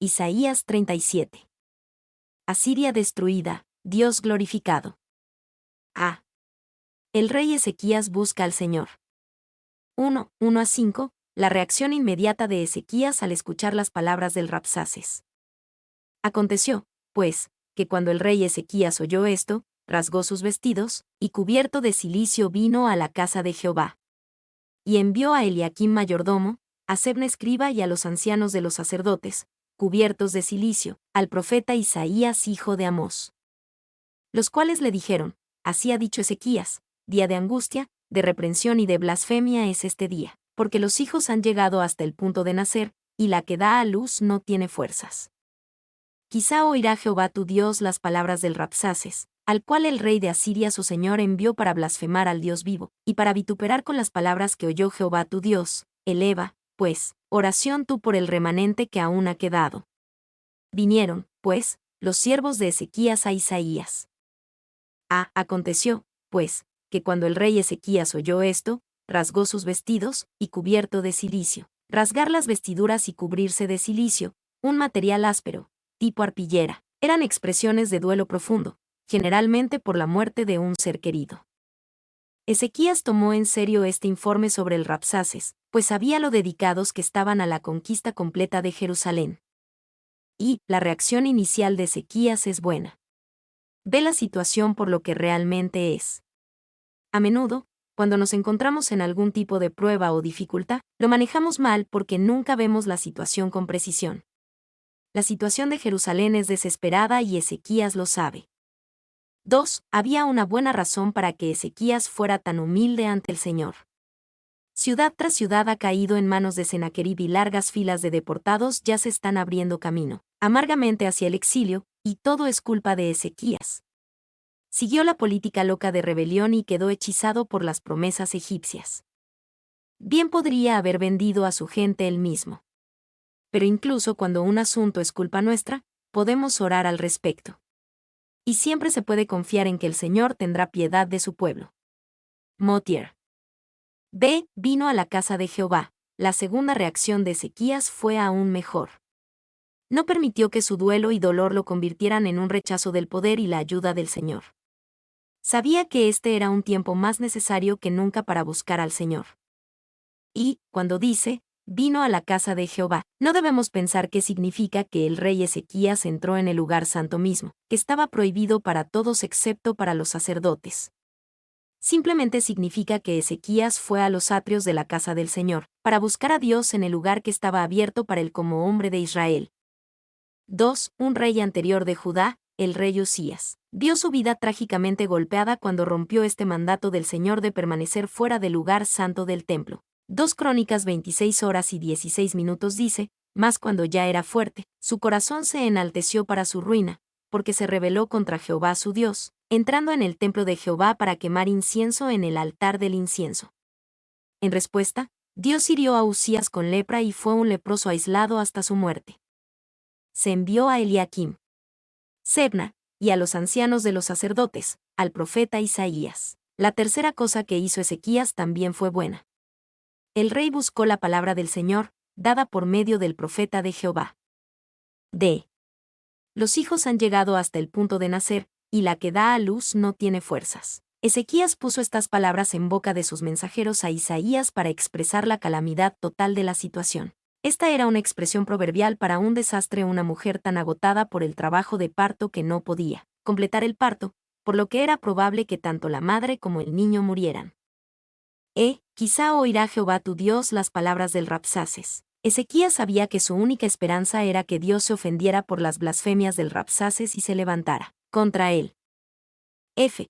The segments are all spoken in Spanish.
Isaías 37. Asiria destruida, Dios glorificado. A. El rey Ezequías busca al Señor. 1:1-5. La reacción inmediata de Ezequías al escuchar las palabras del Rabsaces. Aconteció, pues, que cuando el rey Ezequías oyó esto, rasgó sus vestidos, y cubierto de cilicio vino a la casa de Jehová. Y envió a Eliaquim mayordomo, a Sebna escriba y a los ancianos de los sacerdotes, cubiertos de cilicio, al profeta Isaías hijo de Amós. Los cuales le dijeron: Así ha dicho Ezequías, día de angustia, de reprensión y de blasfemia es este día, porque los hijos han llegado hasta el punto de nacer, y la que da a luz no tiene fuerzas. Quizá oirá Jehová tu Dios las palabras del Rabsaces, al cual el rey de Asiria su señor envió para blasfemar al Dios vivo, y para vituperar con las palabras que oyó Jehová tu Dios. Eleva, pues, oración tú por el remanente que aún ha quedado. Vinieron, pues, los siervos de Ezequías a Isaías. Aconteció, pues, que cuando el rey Ezequías oyó esto, rasgó sus vestidos, y cubierto de cilicio. Rasgar las vestiduras y cubrirse de cilicio, un material áspero, tipo arpillera, eran expresiones de duelo profundo, generalmente por la muerte de un ser querido. Ezequías tomó en serio este informe sobre el Rabsaces, pues sabía lo dedicados que estaban a la conquista completa de Jerusalén. Y la reacción inicial de Ezequías es buena. Ve la situación por lo que realmente es. A menudo, cuando nos encontramos en algún tipo de prueba o dificultad, lo manejamos mal porque nunca vemos la situación con precisión. La situación de Jerusalén es desesperada y Ezequías lo sabe. 2. Había una buena razón para que Ezequías fuera tan humilde ante el Señor. Ciudad tras ciudad ha caído en manos de Sennacherib y largas filas de deportados ya se están abriendo camino, amargamente hacia el exilio, y todo es culpa de Ezequías. Siguió la política loca de rebelión y quedó hechizado por las promesas egipcias. Bien podría haber vendido a su gente él mismo. Pero incluso cuando un asunto es culpa nuestra, podemos orar al respecto. Y siempre se puede confiar en que el Señor tendrá piedad de su pueblo. Motier. B. Vino a la casa de Jehová. La segunda reacción de Ezequías fue aún mejor. No permitió que su duelo y dolor lo convirtieran en un rechazo del poder y la ayuda del Señor. Sabía que este era un tiempo más necesario que nunca para buscar al Señor. Y, cuando dice, vino a la casa de Jehová, no debemos pensar que significa que el rey Ezequías entró en el lugar santo mismo, que estaba prohibido para todos excepto para los sacerdotes. Simplemente significa que Ezequías fue a los atrios de la casa del Señor, para buscar a Dios en el lugar que estaba abierto para él como hombre de Israel. 2. Un rey anterior de Judá, el rey Usías, vio su vida trágicamente golpeada cuando rompió este mandato del Señor de permanecer fuera del lugar santo del templo. 2 Crónicas 26:16 dice: Mas cuando ya era fuerte, su corazón se enalteció para su ruina, porque se rebeló contra Jehová su Dios, entrando en el templo de Jehová para quemar incienso en el altar del incienso. En respuesta, Dios hirió a Usías con lepra y fue un leproso aislado hasta su muerte. Se envió a Eliaquim, Sebna, y a los ancianos de los sacerdotes, al profeta Isaías. La tercera cosa que hizo Ezequías también fue buena. El rey buscó la palabra del Señor, dada por medio del profeta de Jehová. D. Los hijos han llegado hasta el punto de nacer, y la que da a luz no tiene fuerzas. Ezequías puso estas palabras en boca de sus mensajeros a Isaías para expresar la calamidad total de la situación. Esta era una expresión proverbial para un desastre, una mujer tan agotada por el trabajo de parto que no podía completar el parto, por lo que era probable que tanto la madre como el niño murieran. Quizá oirá Jehová tu Dios las palabras del Rabsaces. Ezequías sabía que su única esperanza era que Dios se ofendiera por las blasfemias del Rabsaces y se levantara contra él.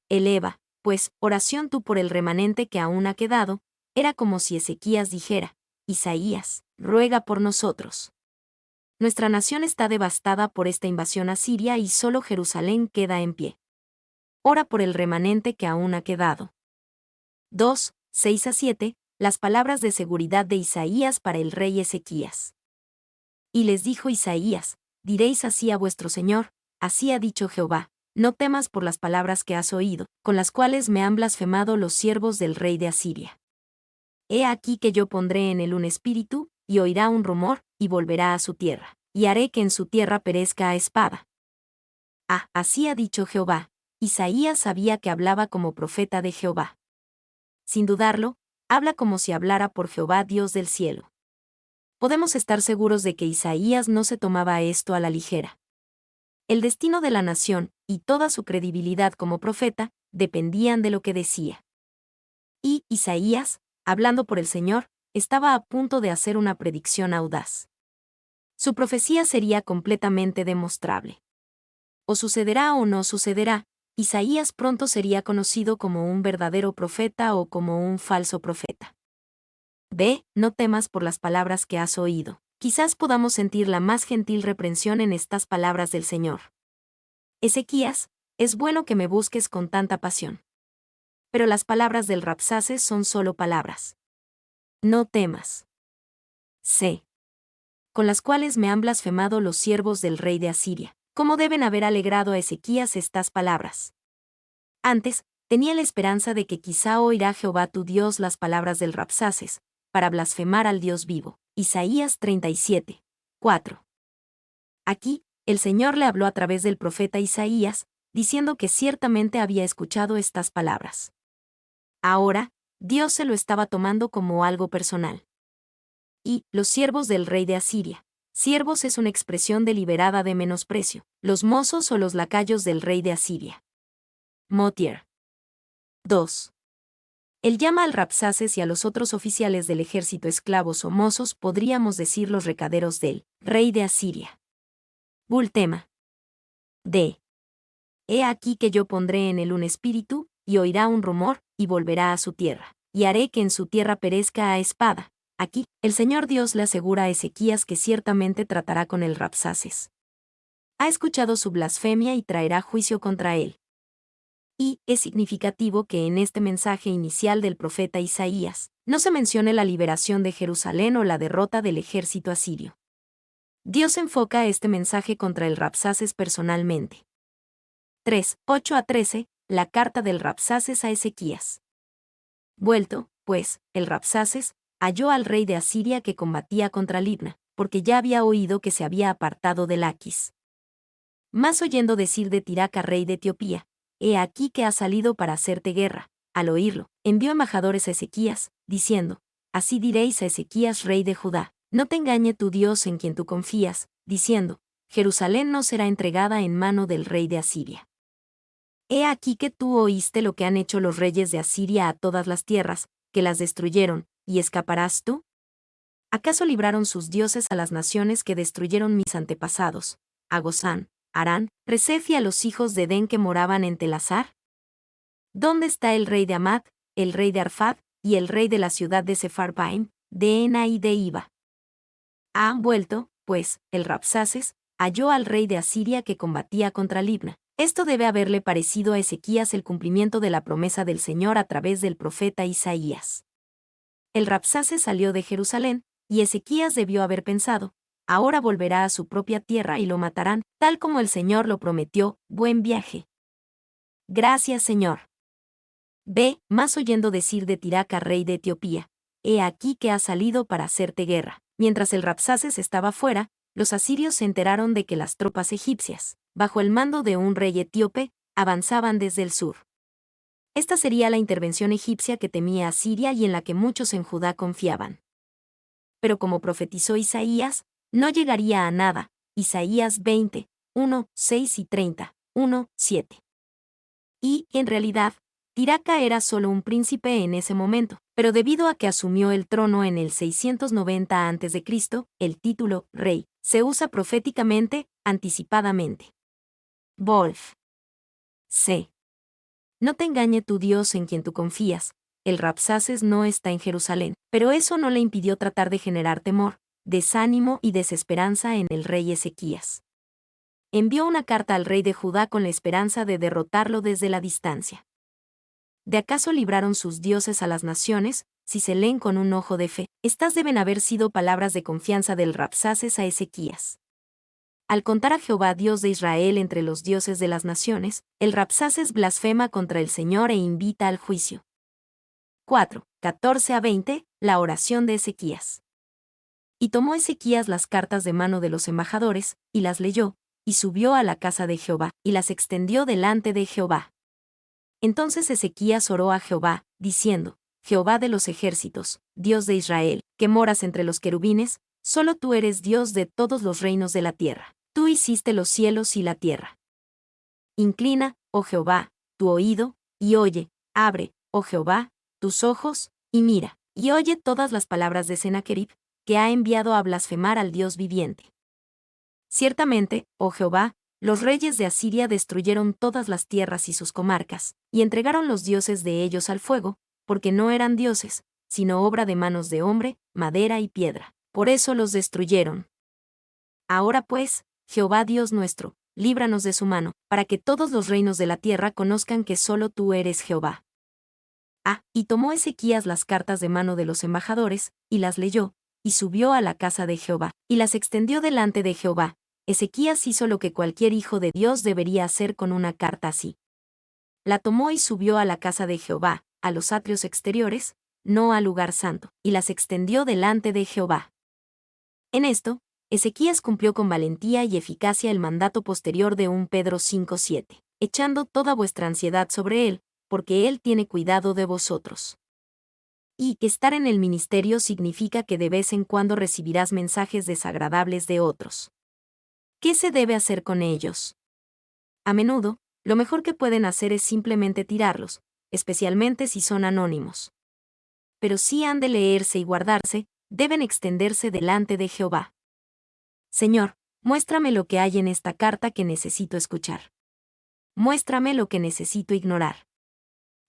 Eleva, pues, oración tú por el remanente que aún ha quedado. Era como si Ezequías dijera: Isaías, ruega por nosotros. Nuestra nación está devastada por esta invasión asiria y solo Jerusalén queda en pie. Ora por el remanente que aún ha quedado. 2, 6-7, las palabras de seguridad de Isaías para el rey Ezequías. Y les dijo Isaías: diréis así a vuestro Señor: así ha dicho Jehová, no temas por las palabras que has oído, con las cuales me han blasfemado los siervos del rey de Asiria. He aquí que yo pondré en él un espíritu, y oirá un rumor, y volverá a su tierra. y haré que en su tierra perezca a espada. Así ha dicho Jehová. Isaías sabía que hablaba como profeta de Jehová. Sin dudarlo, habla como si hablara por Jehová Dios del cielo. Podemos estar seguros de que Isaías no se tomaba esto a la ligera. El destino de la nación, y toda su credibilidad como profeta, dependían de lo que decía. Y Isaías, hablando por el Señor, estaba a punto de hacer una predicción audaz. Su profecía sería completamente demostrable. O sucederá o no sucederá, Isaías pronto sería conocido como un verdadero profeta o como un falso profeta. No temas por las palabras que has oído. Quizás podamos sentir la más gentil reprensión en estas palabras del Señor. Ezequías, es bueno que me busques con tanta pasión. Pero las palabras del Rabsaces son solo palabras. No temas. Sé. Con las cuales me han blasfemado los siervos del rey de Asiria. ¿Cómo deben haber alegrado a Ezequías estas palabras? Antes, tenía la esperanza de que quizá oirá Jehová tu Dios las palabras del Rabsaces, para blasfemar al Dios vivo. Isaías 37, 4. Aquí, el Señor le habló a través del profeta Isaías, diciendo que ciertamente había escuchado estas palabras. Ahora, Dios se lo estaba tomando como algo personal. Y, los siervos del rey de Asiria. Siervos es una expresión deliberada de menosprecio, los mozos o los lacayos del rey de Asiria. Motier. 2. Él llama al Rabsaces y a los otros oficiales del ejército esclavos o mozos, podríamos decir los recaderos del rey de Asiria. Bultema. D. He aquí que yo pondré en él un espíritu, y oirá un rumor, y volverá a su tierra, y haré que en su tierra perezca a espada. Aquí, el Señor Dios le asegura a Ezequías que ciertamente tratará con el Rabsaces. Ha escuchado su blasfemia y traerá juicio contra él. Y es significativo que en este mensaje inicial del profeta Isaías, no se mencione la liberación de Jerusalén o la derrota del ejército asirio. Dios enfoca este mensaje contra el Rabsaces personalmente. 3, 8-13, la carta del Rabsaces a Ezequías. Vuelto, pues, el Rabsaces halló al rey de Asiria que combatía contra Libna, porque ya había oído que se había apartado de Laquis. Mas oyendo decir de Tiraca rey de Etiopía, he aquí que ha salido para hacerte guerra. Al oírlo, envió embajadores a Ezequías, diciendo, así diréis a Ezequías rey de Judá, no te engañe tu Dios en quien tú confías, diciendo, Jerusalén no será entregada en mano del rey de Asiria. He aquí que tú oíste lo que han hecho los reyes de Asiria a todas las tierras, que las destruyeron, ¿y escaparás tú? ¿Acaso libraron sus dioses a las naciones que destruyeron mis antepasados, a Gozán, Harán, Resef y a los hijos de Edén que moraban en Telasar? ¿Dónde está el rey de Amad, el rey de Arfad, y el rey de la ciudad de Sepharvaim, de Ena y de Iba? Han vuelto, pues, el Rabsaces halló al rey de Asiria que combatía contra Libna. Esto debe haberle parecido a Ezequías el cumplimiento de la promesa del Señor a través del profeta Isaías. El Rabsaces salió de Jerusalén, y Ezequías debió haber pensado, ahora volverá a su propia tierra y lo matarán, tal como el Señor lo prometió, buen viaje. Gracias, Señor. Más oyendo decir de Tiraca rey de Etiopía, he aquí que ha salido para hacerte guerra. Mientras el Rabsaces estaba fuera, los asirios se enteraron de que las tropas egipcias, bajo el mando de un rey etíope, avanzaban desde el sur. Esta sería la intervención egipcia que temía Asiria y en la que muchos en Judá confiaban. Pero como profetizó Isaías, no llegaría a nada. Isaías 20, 1, 6 y 30, 1, 7. Y, en realidad, Tiraca era solo un príncipe en ese momento, pero debido a que asumió el trono en el 690 a.C., el título rey se usa proféticamente, anticipadamente. Wolf. C. No te engañe tu Dios en quien tú confías. El Rabsaces no está en Jerusalén, pero eso no le impidió tratar de generar temor, desánimo y desesperanza en el rey Ezequías. Envió una carta al rey de Judá con la esperanza de derrotarlo desde la distancia. ¿De acaso libraron sus dioses a las naciones? Si se leen con un ojo de fe, estas deben haber sido palabras de confianza del Rabsaces a Ezequías. Al contar a Jehová Dios de Israel entre los dioses de las naciones, el Rabsaces blasfema contra el Señor e invita al juicio. 4, 14-20, la oración de Ezequías. Y tomó Ezequías las cartas de mano de los embajadores, y las leyó, y subió a la casa de Jehová, y las extendió delante de Jehová. Entonces Ezequías oró a Jehová, diciendo: Jehová de los ejércitos, Dios de Israel, que moras entre los querubines, solo tú eres Dios de todos los reinos de la tierra. Tú hiciste los cielos y la tierra. Inclina, oh Jehová, tu oído, y oye, abre, oh Jehová, tus ojos, y mira, y oye todas las palabras de Sennacherib, que ha enviado a blasfemar al Dios viviente. Ciertamente, oh Jehová, los reyes de Asiria destruyeron todas las tierras y sus comarcas, y entregaron los dioses de ellos al fuego, porque no eran dioses, sino obra de manos de hombre, madera y piedra. Por eso los destruyeron. Ahora pues, Jehová Dios nuestro, líbranos de su mano, para que todos los reinos de la tierra conozcan que solo tú eres Jehová. Y tomó Ezequías las cartas de mano de los embajadores, y las leyó, y subió a la casa de Jehová, y las extendió delante de Jehová. Ezequías hizo lo que cualquier hijo de Dios debería hacer con una carta así. La tomó y subió a la casa de Jehová, a los atrios exteriores, no al lugar santo, y las extendió delante de Jehová. En esto, Ezequías cumplió con valentía y eficacia el mandato posterior de 1 Pedro 5:7, echando toda vuestra ansiedad sobre él, porque él tiene cuidado de vosotros. Y que estar en el ministerio significa que de vez en cuando recibirás mensajes desagradables de otros. ¿Qué se debe hacer con ellos? A menudo, lo mejor que pueden hacer es simplemente tirarlos, especialmente si son anónimos. Pero si han de leerse y guardarse, deben extenderse delante de Jehová. Señor, muéstrame lo que hay en esta carta que necesito escuchar. Muéstrame lo que necesito ignorar.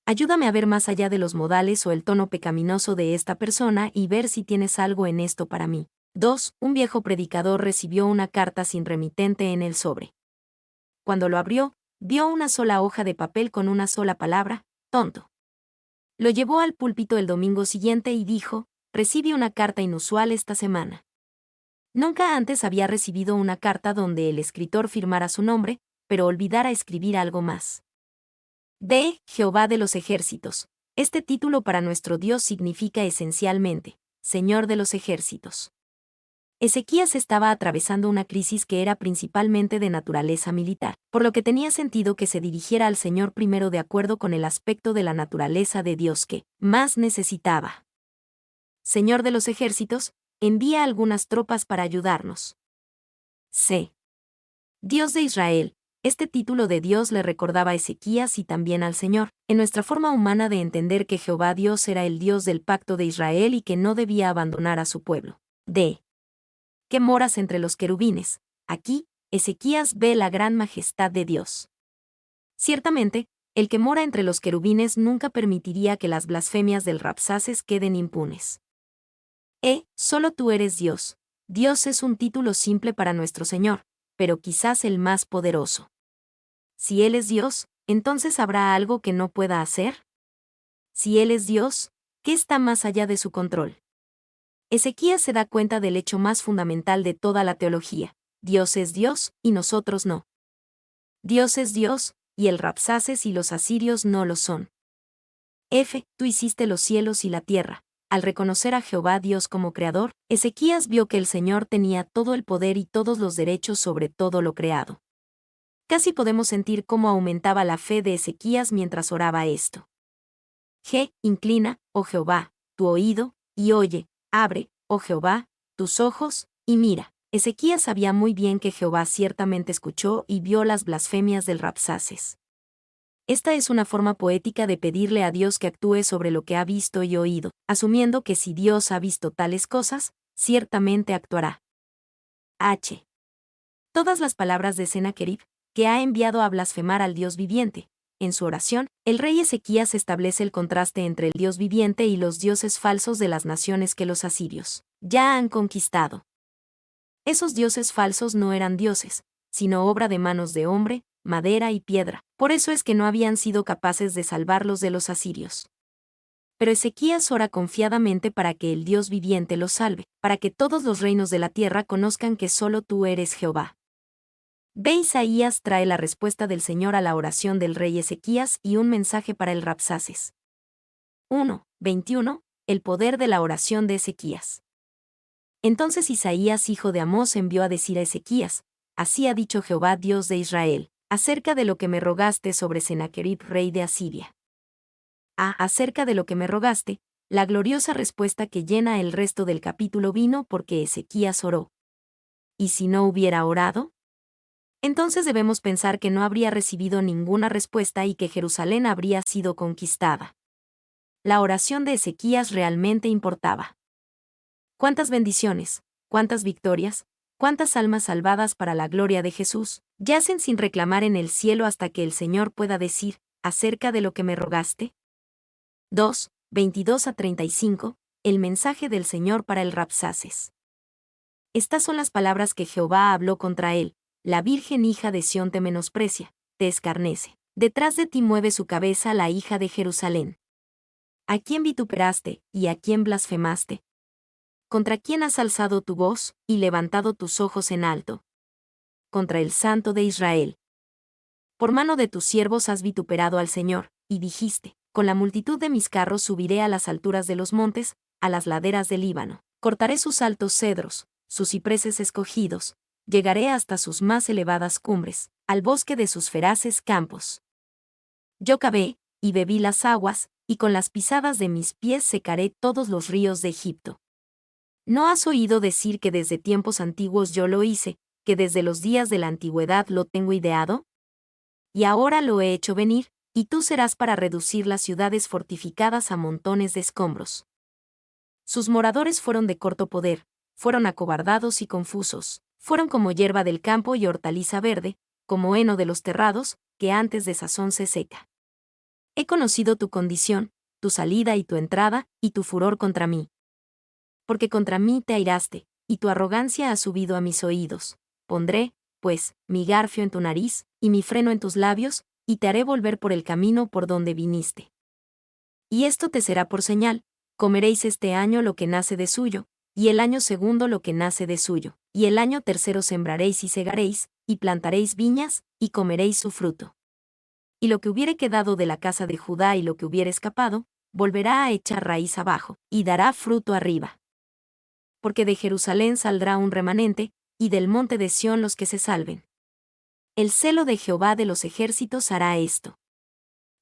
Ayúdame a ver más allá de los modales o el tono pecaminoso de esta persona y ver si tienes algo en esto para mí. 2. Un viejo predicador recibió una carta sin remitente en el sobre. Cuando lo abrió, vio una sola hoja de papel con una sola palabra: tonto. Lo llevó al púlpito el domingo siguiente y dijo: recibí una carta inusual esta semana. Nunca antes había recibido una carta donde el escritor firmara su nombre, pero olvidara escribir algo más. D. Jehová de los ejércitos. Este título para nuestro Dios significa esencialmente, Señor de los ejércitos. Ezequías estaba atravesando una crisis que era principalmente de naturaleza militar, por lo que tenía sentido que se dirigiera al Señor primero de acuerdo con el aspecto de la naturaleza de Dios que más necesitaba. Señor de los ejércitos, envía algunas tropas para ayudarnos. C. Dios de Israel. Este título de Dios le recordaba a Ezequías y también al Señor, en nuestra forma humana de entender que Jehová Dios era el Dios del pacto de Israel y que no debía abandonar a su pueblo. D. Que moras entre los querubines. Aquí, Ezequías ve la gran majestad de Dios. Ciertamente, el que mora entre los querubines nunca permitiría que las blasfemias del Rabsaces queden impunes. Solo tú eres Dios. Dios es un título simple para nuestro Señor, pero quizás el más poderoso. Si Él es Dios, entonces ¿habrá algo que no pueda hacer? Si Él es Dios, ¿qué está más allá de su control? Ezequías se da cuenta del hecho más fundamental de toda la teología: Dios es Dios, y nosotros no. Dios es Dios, y el Rabsaces y los asirios no lo son. Tú hiciste los cielos y la tierra. Al reconocer a Jehová Dios como creador, Ezequías vio que el Señor tenía todo el poder y todos los derechos sobre todo lo creado. Casi podemos sentir cómo aumentaba la fe de Ezequías mientras oraba esto. Inclina, oh Jehová, tu oído, y oye, abre, oh Jehová, tus ojos, y mira. Ezequías sabía muy bien que Jehová ciertamente escuchó y vio las blasfemias del Rabsaces. Esta es una forma poética de pedirle a Dios que actúe sobre lo que ha visto y oído, asumiendo que si Dios ha visto tales cosas, ciertamente actuará. Todas las palabras de Sennacherib, que ha enviado a blasfemar al Dios viviente. En su oración, el rey Ezequías establece el contraste entre el Dios viviente y los dioses falsos de las naciones que los asirios ya han conquistado. Esos dioses falsos no eran dioses, sino obra de manos de hombre, madera y piedra, por eso es que no habían sido capaces de salvarlos de los asirios. Pero Ezequías ora confiadamente para que el Dios viviente los salve, para que todos los reinos de la tierra conozcan que solo tú eres Jehová. Isaías trae la respuesta del Señor a la oración del rey Ezequías y un mensaje para el Rabsaces. 1:21. El poder de la oración de Ezequías. Entonces Isaías hijo de Amós envió a decir a Ezequías: Así ha dicho Jehová Dios de Israel, acerca de lo que me rogaste sobre Sennacherib rey de Asiria. Acerca de lo que me rogaste, la gloriosa respuesta que llena el resto del capítulo vino porque Ezequías oró. ¿Y si no hubiera orado? Entonces debemos pensar que no habría recibido ninguna respuesta y que Jerusalén habría sido conquistada. La oración de Ezequías realmente importaba. ¿Cuántas bendiciones, cuántas victorias, cuántas almas salvadas para la gloria de Jesús yacen sin reclamar en el cielo hasta que el Señor pueda decir, acerca de lo que me rogaste? 2, 22-35, el mensaje del Señor para el Rabsaces. Estas son las palabras que Jehová habló contra él: la virgen hija de Sión te menosprecia, te escarnece. Detrás de ti mueve su cabeza la hija de Jerusalén. ¿A quién vituperaste, y a quién blasfemaste? ¿Contra quién has alzado tu voz, y levantado tus ojos en alto? Contra el Santo de Israel. Por mano de tus siervos has vituperado al Señor, y dijiste: con la multitud de mis carros subiré a las alturas de los montes, a las laderas del Líbano. Cortaré sus altos cedros, sus cipreses escogidos, llegaré hasta sus más elevadas cumbres, al bosque de sus feraces campos. Yo cavé, y bebí las aguas, y con las pisadas de mis pies secaré todos los ríos de Egipto. ¿No has oído decir que desde tiempos antiguos yo lo hice, que desde los días de la antigüedad lo tengo ideado? Y ahora lo he hecho venir, y tú serás para reducir las ciudades fortificadas a montones de escombros. Sus moradores fueron de corto poder, fueron acobardados y confusos, fueron como hierba del campo y hortaliza verde, como heno de los terrados, que antes de sazón se seca. He conocido tu condición, tu salida y tu entrada, y tu furor contra mí. Porque contra mí te airaste, y tu arrogancia ha subido a mis oídos. Pondré, pues, mi garfio en tu nariz, y mi freno en tus labios, y te haré volver por el camino por donde viniste. Y esto te será por señal: comeréis este año lo que nace de suyo, y el año segundo lo que nace de suyo, y el año tercero sembraréis y segaréis, y plantaréis viñas, y comeréis su fruto. Y lo que hubiere quedado de la casa de Judá y lo que hubiere escapado, volverá a echar raíz abajo, y dará fruto arriba. Porque de Jerusalén saldrá un remanente, y del monte de Sión los que se salven. El celo de Jehová de los ejércitos hará esto.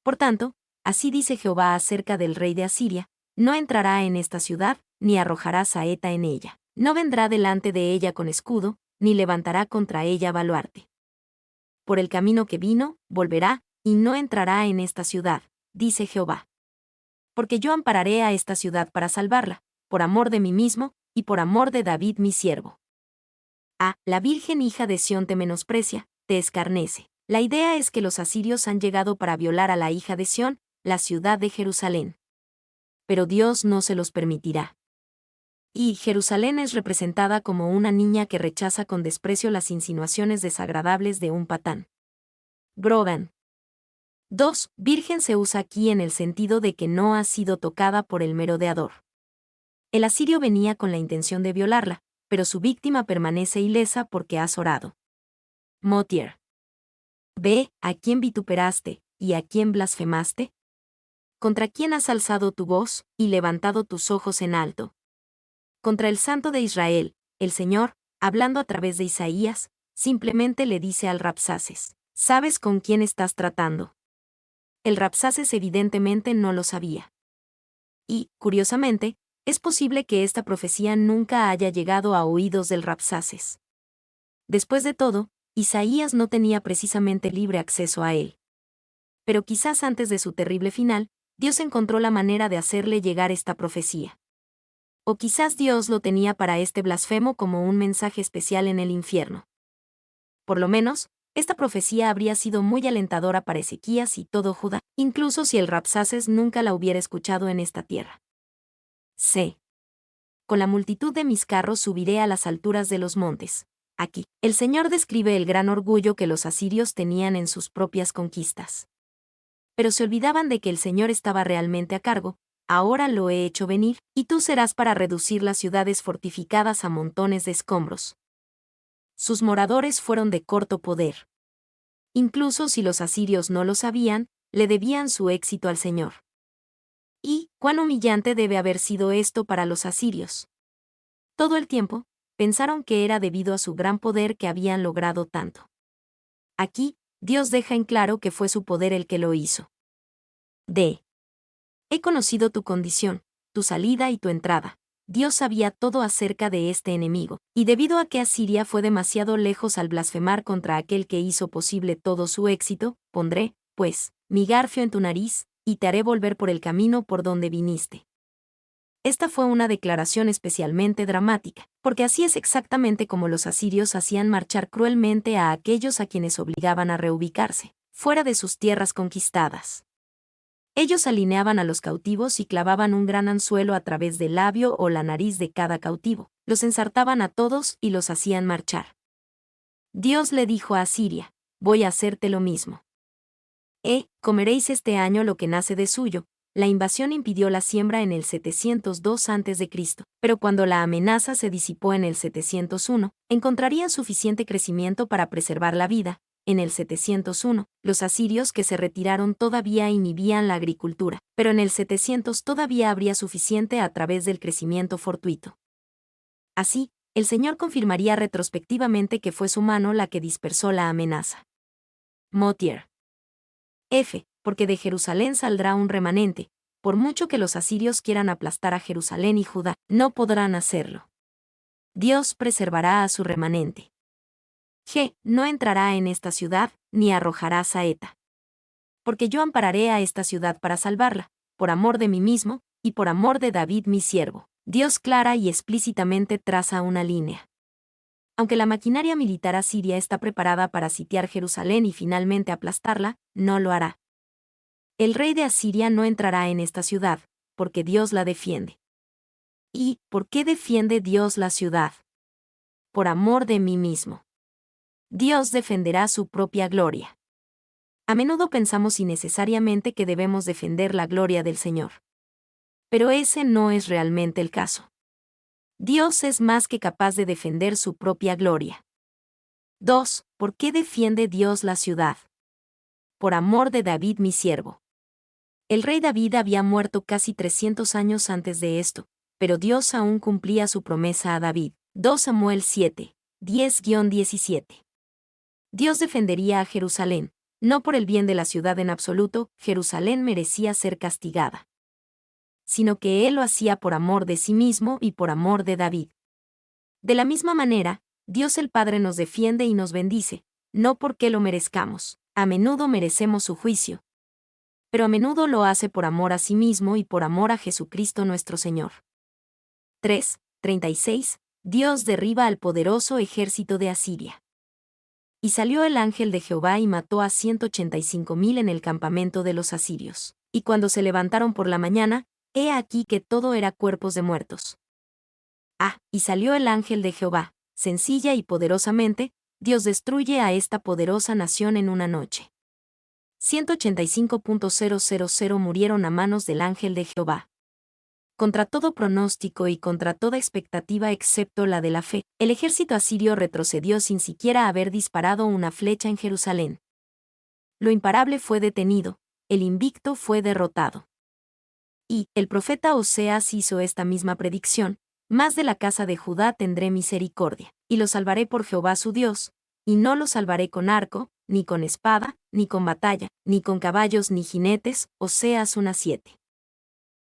Por tanto, así dice Jehová acerca del rey de Asiria: no entrará en esta ciudad, ni arrojará saeta en ella. No vendrá delante de ella con escudo, ni levantará contra ella baluarte. Por el camino que vino, volverá, y no entrará en esta ciudad, dice Jehová. Porque yo ampararé a esta ciudad para salvarla, por amor de mí mismo, y por amor de David mi siervo. La virgen hija de Sión te menosprecia, te escarnece. La idea es que los asirios han llegado para violar a la hija de Sión, la ciudad de Jerusalén. Pero Dios no se los permitirá. Y Jerusalén es representada como una niña que rechaza con desprecio las insinuaciones desagradables de un patán. Brogan. 2. Virgen se usa aquí en el sentido de que no ha sido tocada por el merodeador. El asirio venía con la intención de violarla, pero su víctima permanece ilesa porque has orado. Motier. Ve, ¿a quién vituperaste, y a quién blasfemaste? ¿Contra quién has alzado tu voz, y levantado tus ojos en alto? Contra el Santo de Israel, el Señor, hablando a través de Isaías, simplemente le dice al Rabsaces: ¿sabes con quién estás tratando? El Rabsaces evidentemente no lo sabía. Y, curiosamente, es posible que esta profecía nunca haya llegado a oídos del Rabsaces. Después de todo, Isaías no tenía precisamente libre acceso a él. Pero quizás antes de su terrible final, Dios encontró la manera de hacerle llegar esta profecía. O quizás Dios lo tenía para este blasfemo como un mensaje especial en el infierno. Por lo menos, esta profecía habría sido muy alentadora para Ezequías y todo Judá, incluso si el Rabsaces nunca la hubiera escuchado en esta tierra. C. Con la multitud de mis carros subiré a las alturas de los montes. Aquí, el Señor describe el gran orgullo que los asirios tenían en sus propias conquistas. Pero se olvidaban de que el Señor estaba realmente a cargo. Ahora lo he hecho venir, y tú serás para reducir las ciudades fortificadas a montones de escombros. Sus moradores fueron de corto poder. Incluso si los asirios no lo sabían, le debían su éxito al Señor. ¿Y cuán humillante debe haber sido esto para los asirios? Todo el tiempo, pensaron que era debido a su gran poder que habían logrado tanto. Aquí, Dios deja en claro que fue su poder el que lo hizo. D. He conocido tu condición, tu salida y tu entrada. Dios sabía todo acerca de este enemigo, y debido a que Asiria fue demasiado lejos al blasfemar contra aquel que hizo posible todo su éxito, pondré, pues, mi garfio en tu nariz, y te haré volver por el camino por donde viniste. Esta fue una declaración especialmente dramática, porque así es exactamente como los asirios hacían marchar cruelmente a aquellos a quienes obligaban a reubicarse, fuera de sus tierras conquistadas. Ellos alineaban a los cautivos y clavaban un gran anzuelo a través del labio o la nariz de cada cautivo, los ensartaban a todos y los hacían marchar. Dios le dijo a Asiria, voy a hacerte lo mismo. Comeréis este año lo que nace de suyo. La invasión impidió la siembra en el 702 a.C., pero cuando la amenaza se disipó en el 701, encontrarían suficiente crecimiento para preservar la vida. En el 701, los asirios que se retiraron todavía inhibían la agricultura, pero en el 700 todavía habría suficiente a través del crecimiento fortuito. Así, el Señor confirmaría retrospectivamente que fue su mano la que dispersó la amenaza. Motier. Porque de Jerusalén saldrá un remanente, por mucho que los asirios quieran aplastar a Jerusalén y Judá, no podrán hacerlo. Dios preservará a su remanente. No entrará en esta ciudad, ni arrojará saeta. Porque yo ampararé a esta ciudad para salvarla, por amor de mí mismo, y por amor de David mi siervo. Dios clara y explícitamente traza una línea. Aunque la maquinaria militar asiria está preparada para sitiar Jerusalén y finalmente aplastarla, no lo hará. El rey de Asiria no entrará en esta ciudad, porque Dios la defiende. ¿Y por qué defiende Dios la ciudad? Por amor de mí mismo. Dios defenderá su propia gloria. A menudo pensamos innecesariamente que debemos defender la gloria del Señor. Pero ese no es realmente el caso. Dios es más que capaz de defender su propia gloria. 2. ¿Por qué defiende Dios la ciudad? Por amor de David mi siervo. El rey David había muerto casi 300 años antes de esto, pero Dios aún cumplía su promesa a David. 2 Samuel 7, 10-17. Dios defendería a Jerusalén, no por el bien de la ciudad en absoluto, Jerusalén merecía ser castigada, sino que Él lo hacía por amor de sí mismo y por amor de David. De la misma manera, Dios el Padre nos defiende y nos bendice, no porque lo merezcamos, a menudo merecemos su juicio, pero a menudo lo hace por amor a sí mismo y por amor a Jesucristo nuestro Señor. 3, 36. Dios derriba al poderoso ejército de Asiria. Y salió el ángel de Jehová y mató a 185,000 en el campamento de los asirios. Y cuando se levantaron por la mañana, he aquí que todo era cuerpos de muertos. Y salió el ángel de Jehová, sencilla y poderosamente, Dios destruye a esta poderosa nación en una noche. 185,000 murieron a manos del ángel de Jehová. Contra todo pronóstico y contra toda expectativa excepto la de la fe, el ejército asirio retrocedió sin siquiera haber disparado una flecha en Jerusalén. Lo imparable fue detenido, el invicto fue derrotado. Y el profeta Oseas hizo esta misma predicción: más de la casa de Judá tendré misericordia, y lo salvaré por Jehová su Dios, y no lo salvaré con arco, ni con espada, ni con batalla, ni con caballos ni jinetes. Oseas 1:7.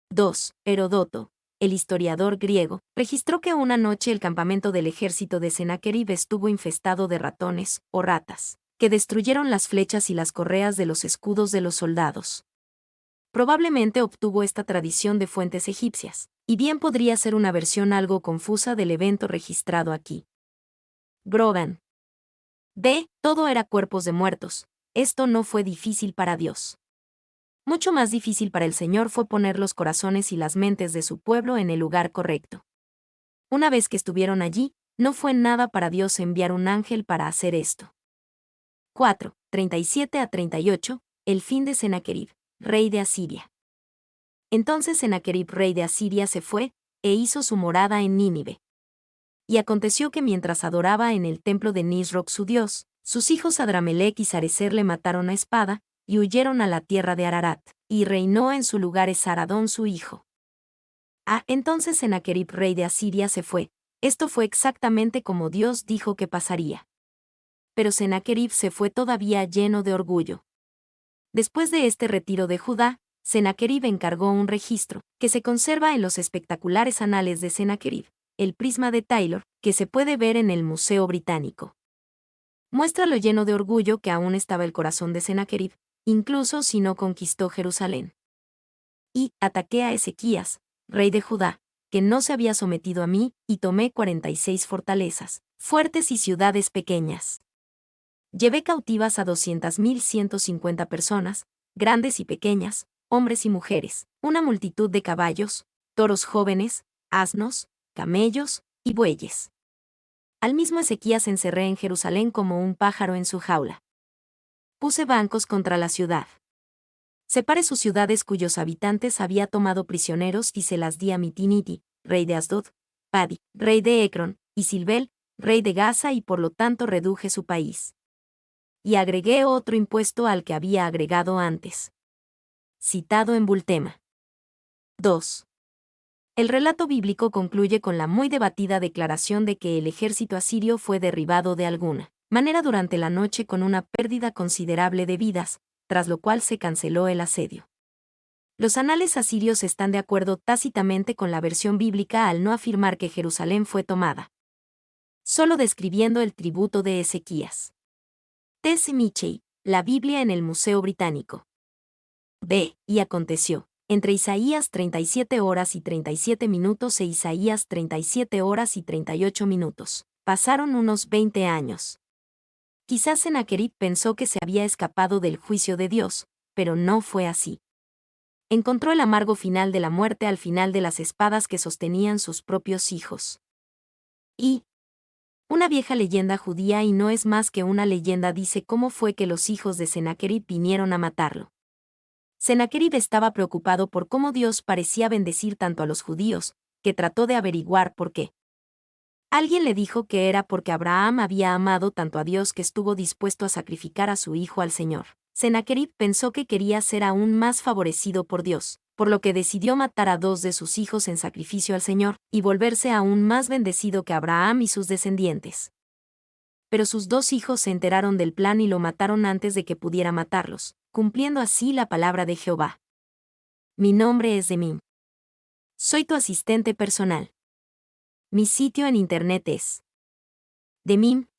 2. Heródoto, el historiador griego, registró que una noche el campamento del ejército de Sennacherib estuvo infestado de ratones, o ratas, que destruyeron las flechas y las correas de los escudos de los soldados. Probablemente obtuvo esta tradición de fuentes egipcias, y bien podría ser una versión algo confusa del evento registrado aquí. Grogan. Todo era cuerpos de muertos. Esto no fue difícil para Dios. Mucho más difícil para el Señor fue poner los corazones y las mentes de su pueblo en el lugar correcto. Una vez que estuvieron allí, no fue nada para Dios enviar un ángel para hacer esto. 4. 37-38. El fin de Sennacherib, rey de Asiria. Entonces Sennacherib, rey de Asiria, se fue, e hizo su morada en Nínive. Y aconteció que mientras adoraba en el templo de Nisroch su dios, sus hijos Adramelech y Sarecer le mataron a espada, y huyeron a la tierra de Ararat, y reinó en su lugar Esaradón su hijo. Entonces Sennacherib, rey de Asiria, se fue, Esto fue exactamente como Dios dijo que pasaría. Pero Sennacherib se fue todavía lleno de orgullo. Después de este retiro de Judá, Sennacherib encargó un registro, que se conserva en los espectaculares anales de Sennacherib, el prisma de Taylor, que se puede ver en el Museo Británico. Muestra lo lleno de orgullo que aún estaba el corazón de Sennacherib, incluso si no conquistó Jerusalén. Y ataqué a Ezequías, rey de Judá, que no se había sometido a mí, y tomé 46 fortalezas, fuertes y ciudades pequeñas. Llevé cautivas a 200.150 personas, grandes y pequeñas, hombres y mujeres, una multitud de caballos, toros jóvenes, asnos, camellos y bueyes. Al mismo Ezequías encerré en Jerusalén como un pájaro en su jaula. Puse bancos contra la ciudad. Separé sus ciudades cuyos habitantes había tomado prisioneros y se las di a Mitiniti, rey de Asdod, Padi, rey de Ecrón, y Silbel, rey de Gaza, y por lo tanto reduje su país. Y agregué otro impuesto al que había agregado antes. Citado en Bultema. 2. El relato bíblico concluye con la muy debatida declaración de que el ejército asirio fue derribado de alguna manera durante la noche con una pérdida considerable de vidas, tras lo cual se canceló el asedio. Los anales asirios están de acuerdo tácitamente con la versión bíblica al no afirmar que Jerusalén fue tomada, solo describiendo el tributo de Ezequías. T.S. Mitchell, La Biblia en el Museo Británico. B. Y aconteció, entre Isaías 37 horas y 37 minutos e Isaías 37 horas y 38 minutos, pasaron unos 20 años. Quizás Sennacherib pensó que se había escapado del juicio de Dios, pero no fue así. Encontró el amargo final de la muerte al final de las espadas que sostenían sus propios hijos. Y una vieja leyenda judía, y no es más que una leyenda, dice cómo fue que los hijos de Sennacherib vinieron a matarlo. Sennacherib estaba preocupado por cómo Dios parecía bendecir tanto a los judíos, que trató de averiguar por qué. Alguien le dijo que era porque Abraham había amado tanto a Dios que estuvo dispuesto a sacrificar a su hijo al Señor. Sennacherib pensó que quería ser aún más favorecido por Dios, por lo que decidió matar a 2 de sus hijos en sacrificio al Señor, y volverse aún más bendecido que Abraham y sus descendientes. Pero sus 2 hijos se enteraron del plan y lo mataron antes de que pudiera matarlos, cumpliendo así la palabra de Jehová. Mi nombre es Demim. Soy tu asistente personal. Mi sitio en internet es demim.es.tl.